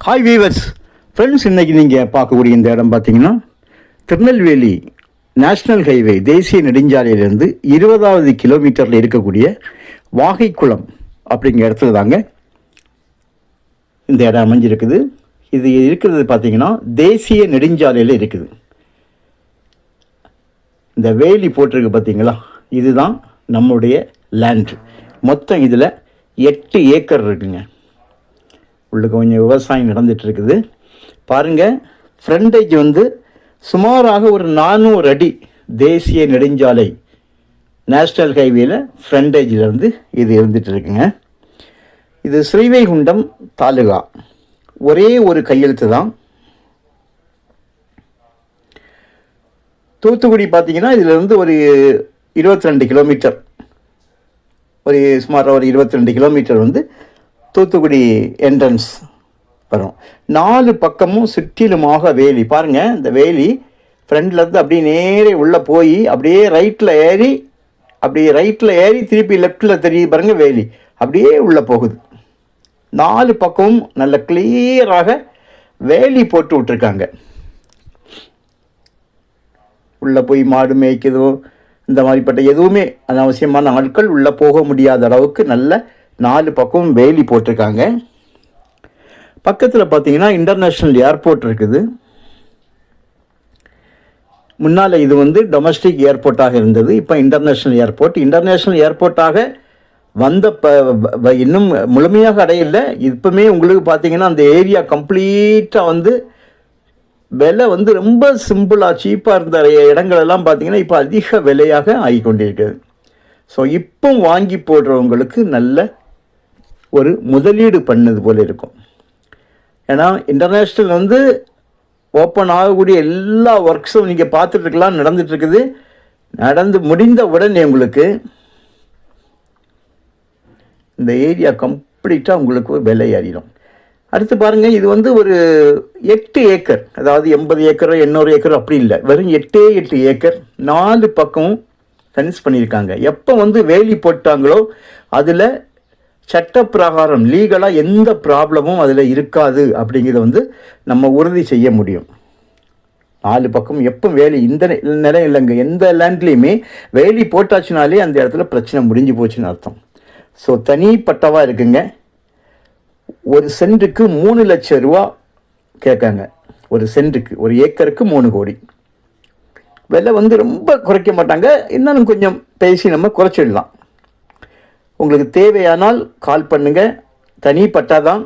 Hi viewers friends, இன்றைக்கி நீங்கள் பார்க்கக்கூடிய இந்த இடம் பார்த்தீங்கன்னா திருநெல்வேலி நேஷ்னல் ஹைவே தேசிய நெடுஞ்சாலையிலேருந்து 20வது கிலோமீட்டரில் இருக்கக்கூடிய வாகைக்குளம் அப்படிங்கிற இடத்துல தாங்க இந்த இடம் அமைஞ்சிருக்குது. இது இருக்கிறது பார்த்திங்கன்னா தேசிய நெடுஞ்சாலையில் இருக்குது. இந்த வேலி போட்டிருக்கு பார்த்தீங்களா, இதுதான் நம்முடைய லேண்ட். மொத்தம் இதில் 8 ஏக்கர் இருக்குங்க. உள்ள கொஞ்சம் விவசாயம் நடந்துகிட்ருக்குது பாருங்கள். ஃப்ரண்டேஜ் வந்து சுமாராக ஒரு 400 அடி தேசிய நெடுஞ்சாலை நேஷ்னல் ஹைவேயில் ஃப்ரண்டேஜிலேருந்து இது இருந்துகிட்ருக்குங்க. இது ஸ்ரீவைகுண்டம் தாலுகா. ஒரே ஒரு கையெழுத்து தான். தூத்துக்குடி பார்த்திங்கன்னா இதிலேருந்து ஒரு 22 கிலோமீட்டர், சுமார் ஒரு 22 கிலோமீட்டர் வந்து தூத்துக்குடி என்ட்ரன்ஸ் வரும். 4 பக்கமும் சுற்றிலுமாக வேலி பாருங்கள். இந்த வேலி ஃப்ரண்ட்லேருந்து அப்படியே நேரே உள்ளே போய் அப்படியே ரைட்டில் ஏறி திருப்பி லெஃப்டில் தெரியும் பாருங்கள், வேலி அப்படியே உள்ளே போகுது. 4 பக்கமும் நல்ல கிளியராக வேலி போட்டு விட்ருக்காங்க. உள்ளே போய் மாடு மேய்க்கிறதோ இந்த மாதிரிப்பட்ட எதுவுமே அனாவசியமான ஆட்கள் உள்ளே போக முடியாத அளவுக்கு நல்ல 4 பக்கமும் வேலி போட்டிருக்காங்க. பக்கத்தில் பார்த்தீங்கன்னா இன்டர்நேஷ்னல் ஏர்போர்ட் இருக்குது. முன்னால் இது வந்து டொமஸ்டிக் ஏர்போர்ட்டாக இருந்தது. இப்போ இன்டர்நேஷ்னல் ஏர்போர்ட்டாக வந்த இன்னும் முழுமையாக அடையலை. இப்போமே உங்களுக்கு பார்த்தீங்கன்னா அந்த ஏரியா கம்ப்ளீட்டாக வந்து விலை வந்து ரொம்ப சிம்பிளாக சீப்பாக இருந்த இடங்களெல்லாம் பார்த்திங்கன்னா இப்போ அதிக விலையாக ஆகிக்கொண்டிருக்குது. ஸோ இப்போ வாங்கி போடுறவங்களுக்கு நல்ல ஒரு முதலீடு பண்ணது போல் இருக்கும். ஏன்னா இன்டர்நேஷ்னல் வந்து ஓப்பன் ஆகக்கூடிய எல்லா ஒர்க்ஸும் நீங்கள் பார்த்துட்ருக்கலாம், நடந்துகிட்ருக்குது. நடந்து முடிந்த உடனே உங்களுக்கு இந்த ஏரியா கம்ப்ளீட்டாக உங்களுக்கு விலை அறியும். அடுத்து பாருங்கள், இது வந்து ஒரு 8 ஏக்கர், அதாவது 80 ஏக்கரோ 800 ஏக்கரோ அப்படி இல்லை, வெறும் 8 ஏக்கர் 4 பக்கமும் ஃபென்ஸ் பண்ணியிருக்காங்க. எப்போ வந்து வேலி போட்டாங்களோ அதில் சட்டப்பிரகாரம் லீகலாக எந்த ப்ராப்ளமும் அதில் இருக்காது அப்படிங்கிறத வந்து நம்ம உறுதி செய்ய முடியும். 4 பக்கம் எப்போ வேலி இந்த நிலம் இல்லைங்க. எந்த லேண்ட்லேயுமே வேலி போட்டாச்சுனாலே அந்த இடத்துல பிரச்சனை முடிஞ்சு போச்சுன்னு அர்த்தம். ஸோ தனிப்பட்டவாக இருக்குங்க. ஒரு சென்ட்டுக்கு 3 லட்சம் ரூபா கேட்காங்க. ஒரு சென்ட்டுக்கு, ஒரு ஏக்கருக்கு 3 கோடி. விலை வந்து ரொம்ப குறைக்க மாட்டாங்க, இன்னும் கொஞ்சம் பேசி நம்ம குறைச்சிடலாம். உங்களுக்கு தேவையானால் கால் பண்ணுங்கள். தனிப்பட்டா தான்,